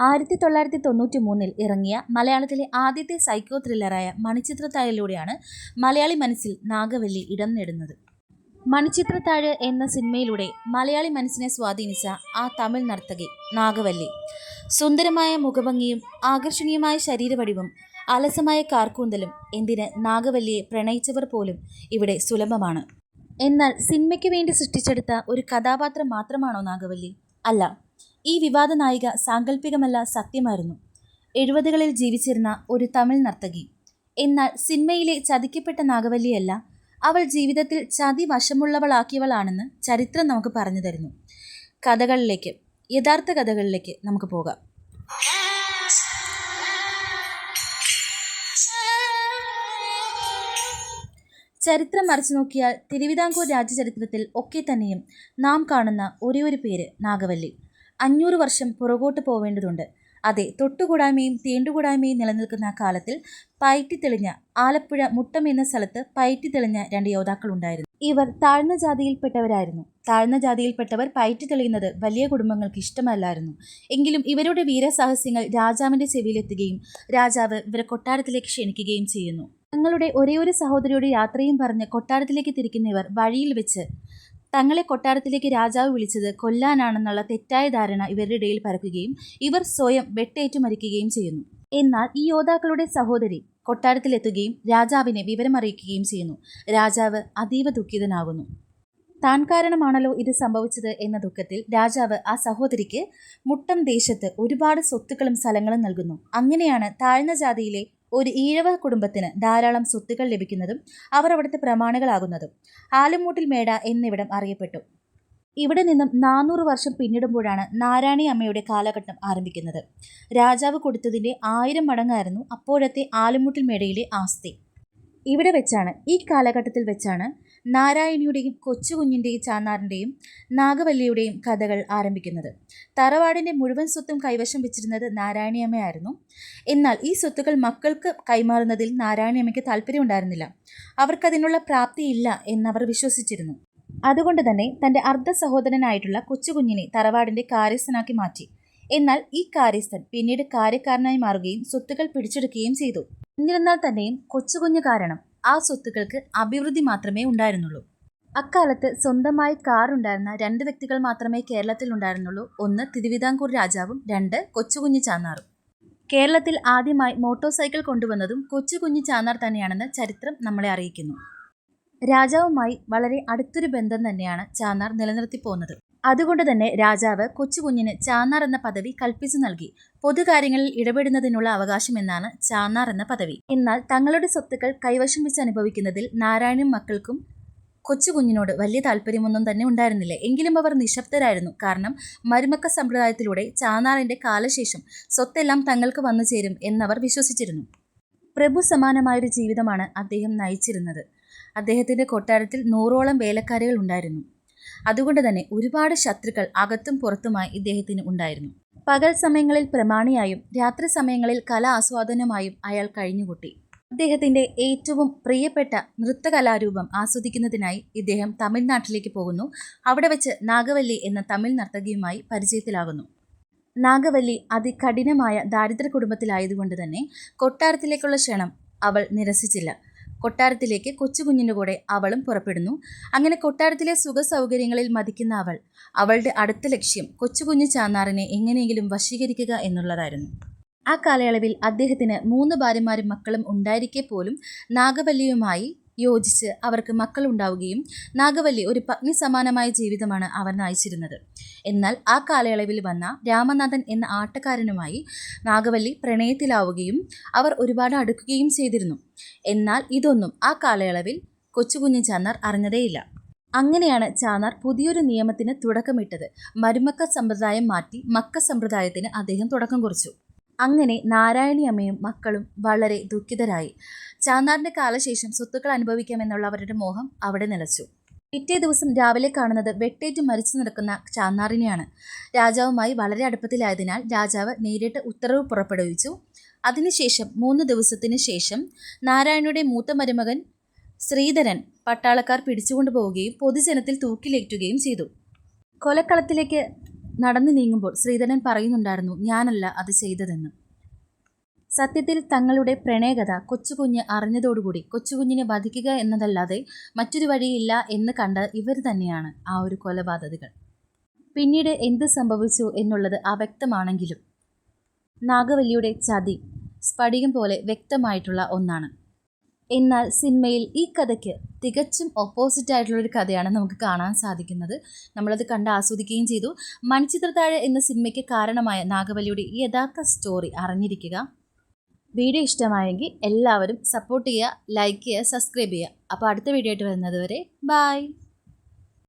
1993 ഇറങ്ങിയ മലയാളത്തിലെ ആദ്യത്തെ സൈക്കോ ത്രില്ലറായ മണിച്ചിത്രത്താഴിലൂടെയാണ് മലയാളി മനസ്സിൽ നാഗവല്ലി ഇടം നേടുന്നത്. മണിച്ചിത്രത്താഴ് എന്ന സിനിമയിലൂടെ മലയാളി മനസ്സിനെ സ്വാധീനിച്ച ആ തമിഴ് നർത്തകി നാഗവല്ലി. സുന്ദരമായ മുഖഭംഗിയും ആകർഷണീയമായ ശരീരവടിവും അലസമായ കാർക്കൂന്തലും എന്തിന് നാഗവല്ലിയെ പ്രണയിച്ചവർ പോലും ഇവിടെ സുലഭമാണ്. എന്നാൽ സിനിമയ്ക്ക് വേണ്ടി സൃഷ്ടിച്ചെടുത്ത ഒരു കഥാപാത്രം മാത്രമാണോ നാഗവല്ലി? അല്ല. ഈ വിവാദ നായിക സാങ്കല്പികമല്ല, സത്യമായിരുന്നു. 70കളിൽ ജീവിച്ചിരുന്ന ഒരു തമിഴ് നർത്തകി. എന്നാൽ സിനിമയിലെ ചതിക്കപ്പെട്ട നാഗവല്ലിയല്ല, അവൾ ജീവിതത്തിൽ ചതി വശമുള്ളവളാക്കിയവളാണെന്ന് ചരിത്രം നമുക്ക് പറഞ്ഞു തരുന്നു. യഥാർത്ഥ കഥകളിലേക്ക് നമുക്ക് പോകാം. ചരിത്രം മറിച്ചു നോക്കിയാൽ തിരുവിതാംകൂർ രാജ്യചരിത്രത്തിൽ ഒക്കെ തന്നെയും നാം കാണുന്ന ഒരേയൊരു പേര് നാഗവല്ലി. 500 വർഷം പുറകോട്ട് പോവേണ്ടതുണ്ട്. അതെ, തൊട്ടുകൂടായ്മയും തീണ്ടുകൂടായ്മയും നിലനിൽക്കുന്ന കാലത്തിൽ പയറ്റിത്തെളിഞ്ഞ ആലപ്പുഴ മുട്ടം എന്ന സ്ഥലത്ത് പയറ്റിത്തെളിഞ്ഞ 2 യോദ്ധാക്കളുണ്ടായിരുന്നു. ഇവർ താഴ്ന്ന ജാതിയിൽപ്പെട്ടവരായിരുന്നു. താഴ്ന്ന ജാതിയിൽപ്പെട്ടവർ പയറ്റിത്തെളിയുന്നത് വലിയ കുടുംബങ്ങൾക്ക് ഇഷ്ടമല്ലായിരുന്നു. എങ്കിലും ഇവരുടെ വീരസാഹസ്യങ്ങൾ രാജാവിൻ്റെ ചെവിയിലെത്തുകയും രാജാവ് ഇവരെ കൊട്ടാരത്തിലേക്ക് ക്ഷണിക്കുകയും ചെയ്യുന്നു. തങ്ങളുടെ ഒരേയൊരു സഹോദരിയുടെ യാത്രയും പറഞ്ഞ് കൊട്ടാരത്തിലേക്ക് തിരിക്കുന്നവർ വഴിയിൽ വെച്ച് തങ്ങളെ കൊട്ടാരത്തിലേക്ക് രാജാവ് വിളിച്ചത് കൊല്ലാനാണെന്നുള്ള തെറ്റായ ധാരണ ഇവരുടെ ഇടയിൽ പരക്കുകയും ഇവർ സ്വയം വെട്ടേറ്റു മരിക്കുകയും ചെയ്യുന്നു. എന്നാൽ ഈ യോദ്ധാക്കളുടെ സഹോദരി കൊട്ടാരത്തിലെത്തുകയും രാജാവിനെ വിവരമറിയിക്കുകയും ചെയ്യുന്നു. രാജാവ് അതീവ ദുഃഖിതനാകുന്നു. താൻ കാരണമാണല്ലോ ഇത് സംഭവിച്ചത് എന്ന ദുഃഖത്തിൽ രാജാവ് ആ സഹോദരിക്ക് മുട്ടം ദേശത്ത് ഒരുപാട് സ്വത്തുക്കളും സ്ഥലങ്ങളും നൽകുന്നു. അങ്ങനെയാണ് താഴ്ന്ന ജാതിയിലെ ഒരു ഈഴവ കുടുംബത്തിന് ധാരാളം സ്വത്തുക്കൾ ലഭിക്കുന്നതും അവർ അവിടുത്തെ പ്രമാണികളാകുന്നതും. ആലുംമൂട്ടിൽ മേട എന്നിവിടം അറിയപ്പെട്ടു. ഇവിടെ നിന്നും 400 വർഷം പിന്നിടുമ്പോഴാണ് നാരായണി അമ്മയുടെ കാലഘട്ടം ആരംഭിക്കുന്നത്. രാജാവ് കൊടുത്തതിൻ്റെ 1000 മടങ്ങായിരുന്നു അപ്പോഴത്തെ ആലുംമൂട്ടിൽ മേടയിലെ ആസ്തി. ഈ കാലഘട്ടത്തിൽ വെച്ചാണ് നാരായണിയുടെയും കൊച്ചുകുഞ്ഞിൻ്റെയും ചാന്നാറിൻ്റെയും നാഗവല്ലിയുടെയും കഥകൾ ആരംഭിക്കുന്നത്. തറവാടിൻ്റെ മുഴുവൻ സ്വത്തും കൈവശം വെച്ചിരുന്നത് നാരായണിയമ്മയായിരുന്നു. എന്നാൽ ഈ സ്വത്തുക്കൾ മക്കൾക്ക് കൈമാറുന്നതിൽ നാരായണിയമ്മയ്ക്ക് താല്പര്യമുണ്ടായിരുന്നില്ല. അവർക്കതിനുള്ള പ്രാപ്തിയില്ല എന്നവർ വിശ്വസിച്ചിരുന്നു. അതുകൊണ്ട് തന്നെ തൻ്റെ അർദ്ധ സഹോദരനായിട്ടുള്ള കൊച്ചുകുഞ്ഞിനെ തറവാടിൻ്റെ കാര്യസ്ഥനാക്കി മാറ്റി. എന്നാൽ ഈ കാര്യസ്ഥൻ പിന്നീട് കാര്യക്കാരനായി മാറുകയും സ്വത്തുക്കൾ പിടിച്ചെടുക്കുകയും ചെയ്തു. എന്നിരുന്നാൽ തന്നെയും കൊച്ചുകുഞ്ഞ് കാരണം ആ സ്വത്തുക്കൾക്ക് അഭിവൃദ്ധി മാത്രമേ ഉണ്ടായിരുന്നുള്ളൂ. അക്കാലത്ത് സ്വന്തമായി കാർ ഉണ്ടായിരുന്ന 2 വ്യക്തികൾ മാത്രമേ കേരളത്തിൽ ഉണ്ടായിരുന്നുള്ളൂ. ഒന്ന് തിരുവിതാംകൂർ രാജാവും 2 കൊച്ചുകുഞ്ഞ് ചാന്നാറും. കേരളത്തിൽ ആദ്യമായി മോട്ടോർ സൈക്കിൾ കൊണ്ടുവന്നതും കൊച്ചുകുഞ്ഞ് ചാന്നാർ തന്നെയാണെന്ന് ചരിത്രം നമ്മളെ അറിയിക്കുന്നു. രാജാവുമായി വളരെ അടുത്തൊരു ബന്ധം തന്നെയാണ് ചാന്നാർ നിലനിർത്തിപ്പോന്നത്. അതുകൊണ്ട് തന്നെ രാജാവ് കൊച്ചുകുഞ്ഞിന് ചാന്നാർ എന്ന പദവി കൽപ്പിച്ചു നൽകി. പൊതുകാര്യങ്ങളിൽ ഇടപെടുന്നതിനുള്ള അവകാശം എന്നാണ് ചാന്നാർ എന്ന പദവി. എന്നാൽ തങ്ങളുടെ സ്വത്തുക്കൾ കൈവശം വെച്ച് അനുഭവിക്കുന്നതിൽ നാരായണനും മക്കൾക്കും കൊച്ചുകുഞ്ഞിനോട് വലിയ താല്പര്യമൊന്നും തന്നെ ഉണ്ടായിരുന്നില്ല. എങ്കിലും അവർ നിശബ്ദരായിരുന്നു. കാരണം മരുമക്ക സമ്പ്രദായത്തിലൂടെ ചാന്നാറിൻ്റെ കാലശേഷം സ്വത്തെല്ലാം തങ്ങൾക്ക് വന്നു ചേരും എന്നവർ വിശ്വസിച്ചിരുന്നു. പ്രഭു സമാനമായൊരു ജീവിതമാണ് അദ്ദേഹം നയിച്ചിരുന്നത്. അദ്ദേഹത്തിൻ്റെ കൊട്ടാരത്തിൽ 100ഓളം വേലക്കാരികൾ ഉണ്ടായിരുന്നു. അതുകൊണ്ട് തന്നെ ഒരുപാട് ശത്രുക്കൾ അകത്തും പുറത്തുമായി ഇദ്ദേഹത്തിന് ഉണ്ടായിരുന്നു. പകൽ സമയങ്ങളിൽ പ്രമാണിയായും രാത്രി സമയങ്ങളിൽ കല ആസ്വാദനമായും അയാൾ കഴിഞ്ഞുകൂട്ടി. അദ്ദേഹത്തിൻ്റെ ഏറ്റവും പ്രിയപ്പെട്ട നൃത്തകലാരൂപം ആസ്വദിക്കുന്നതിനായി ഇദ്ദേഹം തമിഴ്നാട്ടിലേക്ക് പോകുന്നു. അവിടെ വെച്ച് നാഗവല്ലി എന്ന തമിഴ് നർത്തകിയുമായി പരിചയത്തിലാകുന്നു. നാഗവല്ലി അതികഠിനമായ ദാരിദ്ര്യ കുടുംബത്തിലായതുകൊണ്ട് തന്നെ കൊട്ടാരത്തിലേക്കുള്ള ക്ഷണം അവൾ നിരസിച്ചില്ല. കൊട്ടാരത്തിലേക്ക് കൊച്ചുകുഞ്ഞിൻ്റെ കൂടെ അവളും പുറപ്പെടുന്നു. അങ്ങനെ കൊട്ടാരത്തിലെ സുഖ സൗകര്യങ്ങളിൽ മതിക്കുന്ന അവളുടെ അടുത്ത ലക്ഷ്യം കൊച്ചുകുഞ്ഞ് ചാന്നാറിനെ എങ്ങനെയെങ്കിലും വശീകരിക്കുക എന്നുള്ളതായിരുന്നു. ആ കാലയളവിൽ അദ്ദേഹത്തിന് 3 ഭാര്യമാരും മക്കളും ഉണ്ടായിരിക്കെ പോലും നാഗവല്ലിയുമായി യോജിച്ച് അവർക്ക് മക്കൾ ഉണ്ടാവുകയും നാഗവല്ലി ഒരു പത്നി സമാനമായ ജീവിതമാണ് അവർ നയിച്ചിരുന്നത്. എന്നാൽ ആ കാലയളവിൽ വന്ന രാമനാഥൻ എന്ന ആട്ടക്കാരനുമായി നാഗവല്ലി പ്രണയത്തിലാവുകയും അവർ ഒരുപാട് അടുക്കുകയും ചെയ്തിരുന്നു. എന്നാൽ ഇതൊന്നും ആ കാലയളവിൽ കൊച്ചുകുഞ്ഞ് ചാന്നാർ അറിഞ്ഞതേയില്ല. അങ്ങനെയാണ് ചാന്നാർ പുതിയൊരു നിയമത്തിന് തുടക്കമിട്ടത്. മരുമക്ക സമ്പ്രദായം മാറ്റി മക്ക സമ്പ്രദായത്തിന് അദ്ദേഹം തുടക്കം കുറിച്ചു. അങ്ങനെ നാരായണി അമ്മയും മക്കളും വളരെ ദുഃഖിതരായി. ചാന്നാറിൻ്റെ കാലശേഷം സ്വത്തുക്കൾ അനുഭവിക്കാമെന്നുള്ള അവരുടെ മോഹം അവിടെ നിലച്ചു. പിറ്റേ ദിവസം രാവിലെ കാണുന്നത് വെട്ടേറ്റ് മരിച്ചു നടക്കുന്ന ചാന്നാറിനെയാണ്. രാജാവുമായി വളരെ അടുപ്പത്തിലായതിനാൽ രാജാവ് നേരിട്ട് ഉത്തരവ് പുറപ്പെടുവിച്ചു. അതിനുശേഷം 3 ദിവസത്തിന് ശേഷം നാരായണിയുടെ മൂത്ത മരുമകൻ ശ്രീധരൻ പട്ടാളക്കാർ പിടിച്ചുകൊണ്ടുപോവുകയും പൊതുജനത്തിൽ തൂക്കിലേറ്റുകയും ചെയ്തു. കൊലക്കളത്തിലേക്ക് നടന്നു നീങ്ങുമ്പോൾ ശ്രീധരൻ പറയുന്നുണ്ടായിരുന്നു, ഞാനല്ല അത് ചെയ്തതെന്ന്. സത്യത്തിൽ തങ്ങളുടെ പ്രണയകഥ കൊച്ചുകുഞ്ഞ് അറിഞ്ഞതോടുകൂടി കൊച്ചുകുഞ്ഞിനെ വധിക്കുക എന്നതല്ലാതെ മറ്റൊരു വഴിയില്ല എന്ന് കണ്ട ഇവർ തന്നെയാണ് ആ ഒരു കൊലപാതകികൾ. പിന്നീട് എന്ത് സംഭവിച്ചു എന്നുള്ളത് അവ്യക്തമാണെങ്കിലും നാഗവല്ലിയുടെ ചതി സ്ഫടികം പോലെ വ്യക്തമായിട്ടുള്ള ഒന്നാണ്. എന്നാൽ സിനിമയിൽ ഈ കഥയ്ക്ക് തികച്ചും ഓപ്പോസിറ്റ് ആയിട്ടുള്ളൊരു കഥയാണ് നമുക്ക് കാണാൻ സാധിക്കുന്നത്. നമ്മളത് കണ്ട് ആസ്വദിക്കുകയും ചെയ്തു. മണിച്ചിത്രത്താഴ് എന്ന സിനിമയ്ക്ക് കാരണമായ നാഗവല്ലിയുടെ ഈ യഥാർത്ഥ സ്റ്റോറി അറിഞ്ഞിരിക്കുക. വീഡിയോ ഇഷ്ടമായെങ്കിൽ എല്ലാവരും സപ്പോർട്ട് ചെയ്യുക, ലൈക്ക് ചെയ്യുക, സബ്സ്ക്രൈബ് ചെയ്യുക. അപ്പോൾ അടുത്ത വീഡിയോ ആയിട്ട് വരുന്നത് വരെ ബൈ.